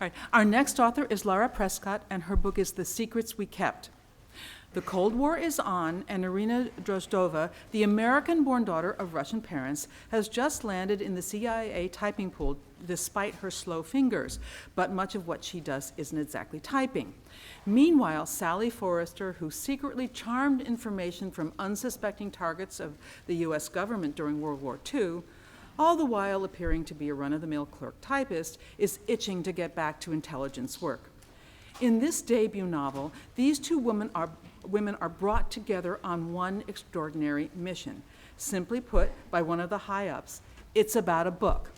right. Our next author is Lara Prescott, and her book is The Secrets We Kept. The Cold War is on, and Irina Drozdova, the American-born daughter of Russian parents, has just landed in the CIA typing pool despite her slow fingers, but much of what she does isn't exactly typing. Meanwhile, Sally Forrester, who secretly charmed information from unsuspecting targets of the US government during World War II, all the while appearing to be a run-of-the-mill clerk typist, is itching to get back to intelligence work. In this debut novel, these two women are brought together on one extraordinary mission. Simply put, by one of the high-ups, it's about a book.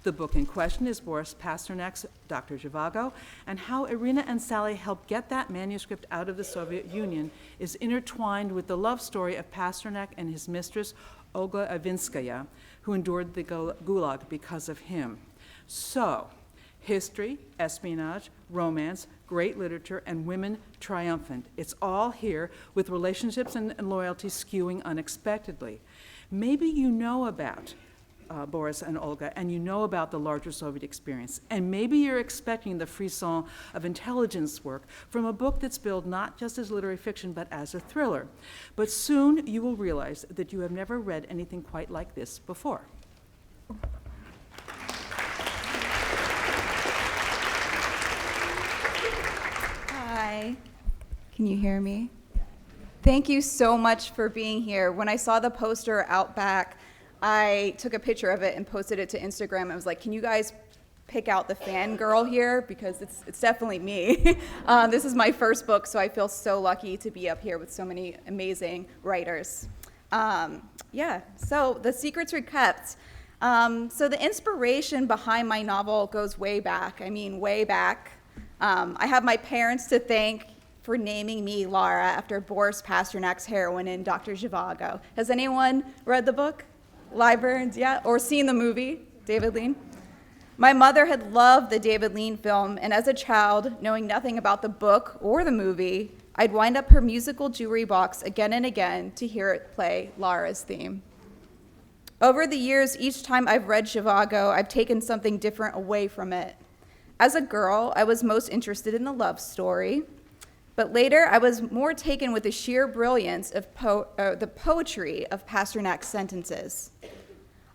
The book in question is Boris Pasternak's Dr. Zhivago, and how Irina and Sally helped get that manuscript out of the Soviet Union is intertwined with the love story of Pasternak and his mistress, Olga Ivinskaya, who endured the Gulag because of him. So, history, espionage, romance, great literature, and women triumphant. It's all here, with relationships and loyalty skewing unexpectedly. Maybe you know about Boris and Olga, and you know about the larger Soviet experience, and maybe you're expecting the frisson of intelligence work from a book that's billed not just as literary fiction, but as a thriller. But soon you will realize that you have never read anything quite like this before. Hi, can you hear me? Thank you so much for being here. When I saw the poster out back, I took a picture of it and posted it to Instagram. I was like, can you guys pick out the fangirl here? Because it's definitely me. This is my first book, so I feel so lucky to be up here with so many amazing writers. So The Secrets We Kept. So the inspiration behind my novel goes way back. I mean, way back. I have my parents to thank for naming me Lara after Boris Pasternak's heroine in Dr. Zhivago. Has anyone read the book? Librarians, yeah? Or seen the movie, David Lean? My mother had loved the David Lean film, and as a child, knowing nothing about the book or the movie, I'd wind up her musical jewelry box again and again to hear it play Lara's theme. Over the years, each time I've read Zhivago, I've taken something different away from it. As a girl, I was most interested in the love story, but later I was more taken with the sheer brilliance of the poetry of Pasternak's sentences.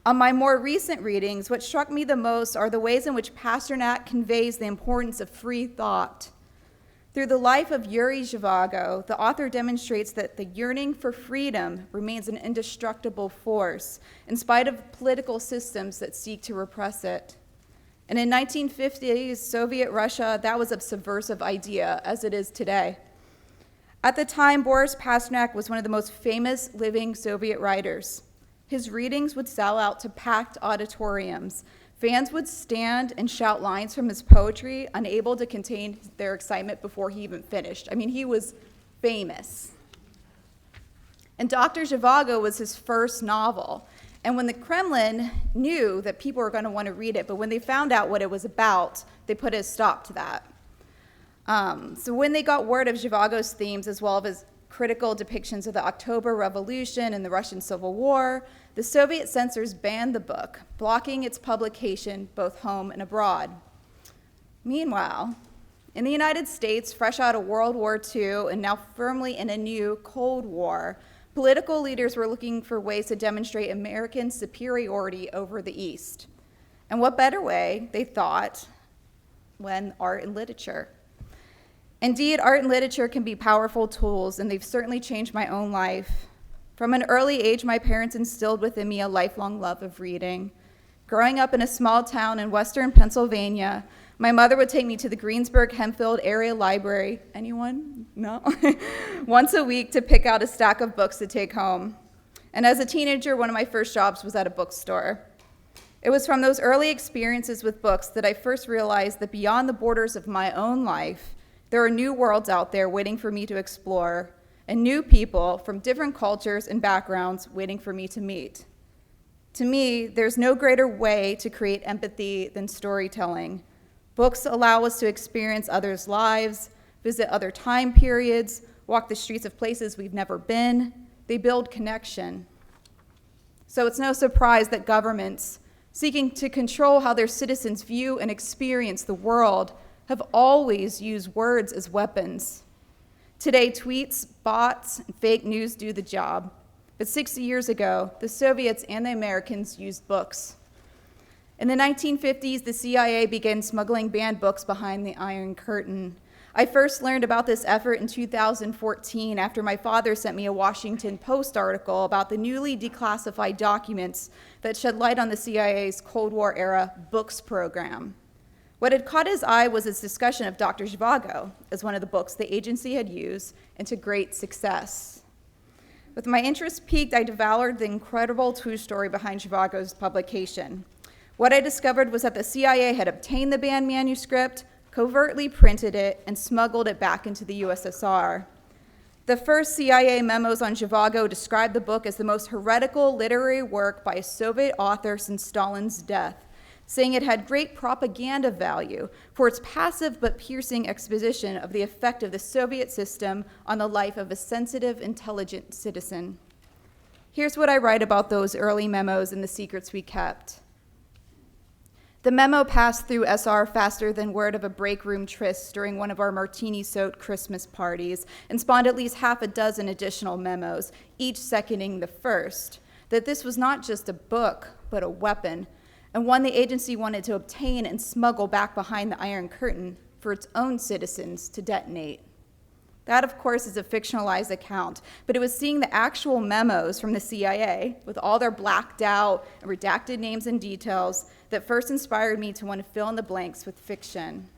On my more recent readings, what struck me the most are the ways in which Pasternak conveys the importance of free thought. Through the life of Yuri Zhivago, the author demonstrates that the yearning for freedom remains an indestructible force, in spite of political systems that seek to repress it. And in 1950s Soviet Russia, that was a subversive idea, as it is today. At the time, Boris Pasternak was one of the most famous living Soviet writers. His readings would sell out to packed auditoriums. Fans would stand and shout lines from his poetry, unable to contain their excitement before he even finished. I mean, he was famous. And Dr. Zhivago was his first novel. And when the Kremlin knew that people were going to want to read it, but when they found out what it was about, they put a stop to that. So when they got word of Zhivago's themes, as well as his critical depictions of the October Revolution and the Russian Civil War, the Soviet censors banned the book, blocking its publication both home and abroad. Meanwhile, in the United States, fresh out of World War II and now firmly in a new Cold War, political leaders were looking for ways to demonstrate American superiority over the East. And what better way, they thought, than art and literature. Indeed, art and literature can be powerful tools, and they've certainly changed my own life. From an early age, my parents instilled within me a lifelong love of reading. Growing up in a small town in western Pennsylvania, my mother would take me to the Greensburg-Hempfield area library. Anyone? No? Once a week to pick out a stack of books to take home. And as a teenager, one of my first jobs was at a bookstore. It was from those early experiences with books that I first realized that beyond the borders of my own life, there are new worlds out there waiting for me to explore, and new people from different cultures and backgrounds waiting for me to meet. To me, there's no greater way to create empathy than storytelling. Books allow us to experience others' lives, visit other time periods, walk the streets of places we've never been. They build connection. So it's no surprise that governments, seeking to control how their citizens view and experience the world, have always used words as weapons. Today, tweets, bots, and fake news do the job. But 60 years ago, the Soviets and the Americans used books. In the 1950s, the CIA began smuggling banned books behind the Iron Curtain. I first learned about this effort in 2014 after my father sent me a Washington Post article about the newly declassified documents that shed light on the CIA's Cold War-era books program. What had caught his eye was its discussion of Dr. Zhivago as one of the books the agency had used, and to great success. With my interest piqued, I devoured the incredible true story behind Zhivago's publication. What I discovered was that the CIA had obtained the banned manuscript, covertly printed it, and smuggled it back into the USSR. The first CIA memos on Zhivago described the book as the most heretical literary work by a Soviet author since Stalin's death, saying it had great propaganda value for its passive but piercing exposition of the effect of the Soviet system on the life of a sensitive, intelligent citizen. Here's what I write about those early memos and the secrets we kept. The memo passed through SR faster than word of a break room tryst during one of our martini-soaked Christmas parties, and spawned at least half a dozen additional memos, each seconding the first, that this was not just a book, but a weapon, and one the agency wanted to obtain and smuggle back behind the Iron Curtain for its own citizens to detonate. That, of course, is a fictionalized account, but it was seeing the actual memos from the CIA, with all their blacked out and redacted names and details, that first inspired me to want to fill in the blanks with fiction.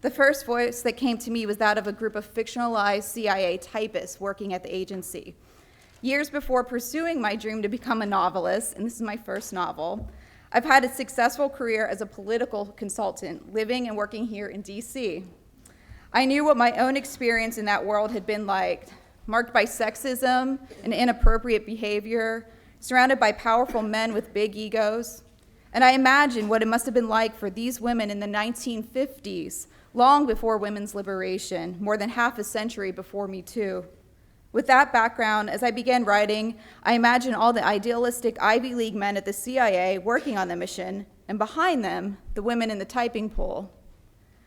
The first voice that came to me was that of a group of fictionalized CIA typists working at the agency. Years before pursuing my dream to become a novelist, and this is my first novel, I've had a successful career as a political consultant, living and working here in DC. I knew what my own experience in that world had been like, marked by sexism and inappropriate behavior, surrounded by powerful men with big egos. And I imagined what it must have been like for these women in the 1950s, long before women's liberation, more than half a century before Me Too. With that background, as I began writing, I imagined all the idealistic Ivy League men at the CIA working on the mission, and behind them, the women in the typing pool.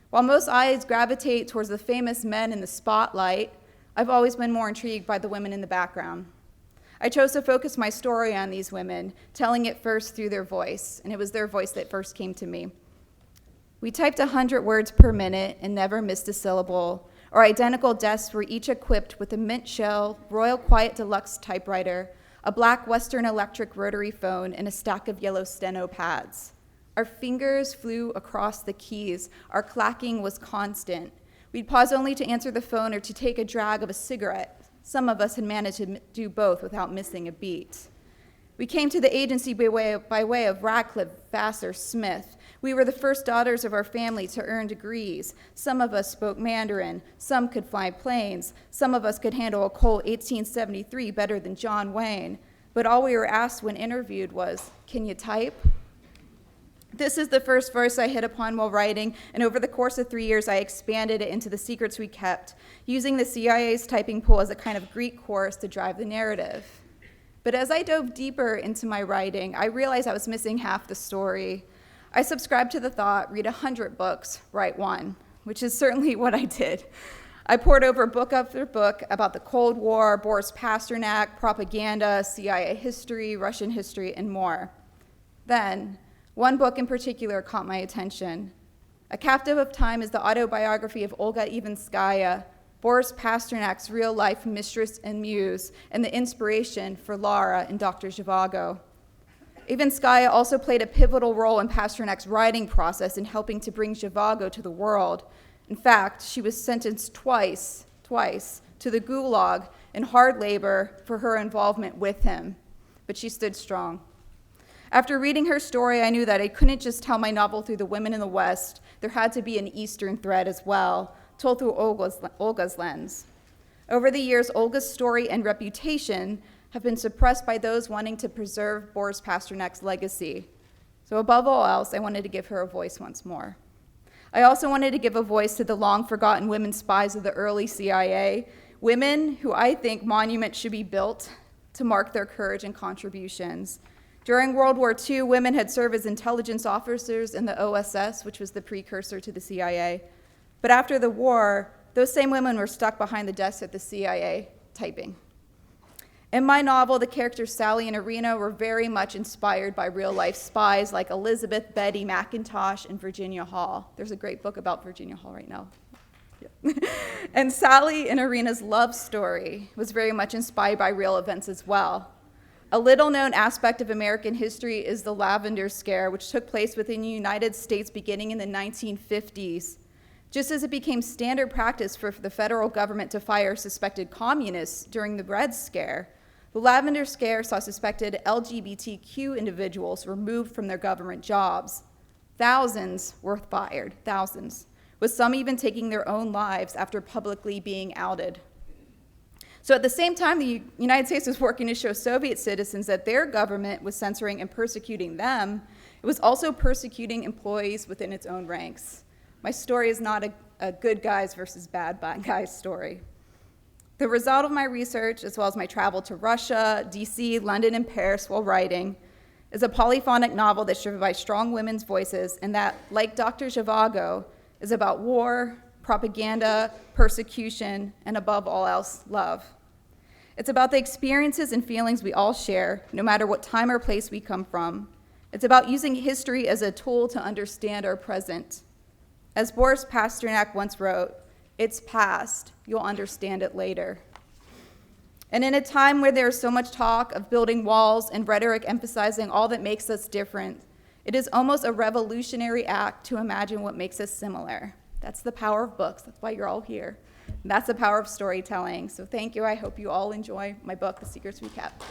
While most eyes gravitate towards the famous men in the spotlight, I've always been more intrigued by the women in the background. I chose to focus my story on these women, telling it first through their voice, and it was their voice that first came to me. We typed 100 words per minute and never missed a syllable. Our identical desks were each equipped with a mint shell, Royal Quiet Deluxe typewriter, a black Western Electric rotary phone, and a stack of yellow steno pads. Our fingers flew across the keys. Our clacking was constant. We'd pause only to answer the phone or to take a drag of a cigarette. Some of us had managed to do both without missing a beat. We came to the agency by way of Radcliffe, Vassar, Smith. We were the first daughters of our family to earn degrees. Some of us spoke Mandarin. Some could fly planes. Some of us could handle a Colt 1873 better than John Wayne. But all we were asked when interviewed was, "Can you type?" This is the first verse I hit upon while writing, and over the course of 3 years, I expanded it into the secrets we kept, using the CIA's typing pool as a kind of Greek chorus to drive the narrative. But as I dove deeper into my writing, I realized I was missing half the story. I subscribed to the thought, read 100 books, write one, which is certainly what I did. I poured over book after book about the Cold War, Boris Pasternak, propaganda, CIA history, Russian history, and more. Then, one book in particular caught my attention. A Captive of Time is the autobiography of Olga Ivanskaya, Boris Pasternak's real-life mistress and muse, and the inspiration for Lara and Dr. Zhivago. Ivanskaya also played a pivotal role in Pasternak's writing process in helping to bring Zhivago to the world. In fact, she was sentenced twice to the Gulag in hard labor for her involvement with him, but she stood strong. After reading her story, I knew that I couldn't just tell my novel through the women in the West. There had to be an Eastern thread as well, told through Olga's lens. Over the years, Olga's story and reputation have been suppressed by those wanting to preserve Boris Pasternak's legacy. So above all else, I wanted to give her a voice once more. I also wanted to give a voice to the long-forgotten women spies of the early CIA, women who I think monuments should be built to mark their courage and contributions. During World War II, women had served as intelligence officers in the OSS, which was the precursor to the CIA. But after the war, those same women were stuck behind the desk at the CIA typing. In my novel, the characters Sally and Irina were very much inspired by real-life spies like Elizabeth Betty McIntosh and Virginia Hall. There's a great book about Virginia Hall right now. Yeah. And Sally and Irina's love story was very much inspired by real events as well. A little-known aspect of American history is the Lavender Scare, which took place within the United States beginning in the 1950s. Just as it became standard practice for the federal government to fire suspected communists during the Red Scare, the Lavender Scare saw suspected LGBTQ individuals removed from their government jobs. Thousands were fired, thousands, with some even taking their own lives after publicly being outed. So at the same time, the United States was working to show Soviet citizens that their government was censoring and persecuting them, it was also persecuting employees within its own ranks. My story is not a good guys versus bad guys story. The result of my research, as well as my travel to Russia, DC, London, and Paris while writing, is a polyphonic novel that's driven by strong women's voices and that, like Dr. Zhivago, is about war, propaganda, persecution, and above all else, love. It's about the experiences and feelings we all share, no matter what time or place we come from. It's about using history as a tool to understand our present. As Boris Pasternak once wrote, "It's past, you'll understand it later." And in a time where there's so much talk of building walls and rhetoric emphasizing all that makes us different, it is almost a revolutionary act to imagine what makes us similar. That's the power of books. That's why you're all here. And that's the power of storytelling. So thank you. I hope you all enjoy my book, The Secrets We Kept.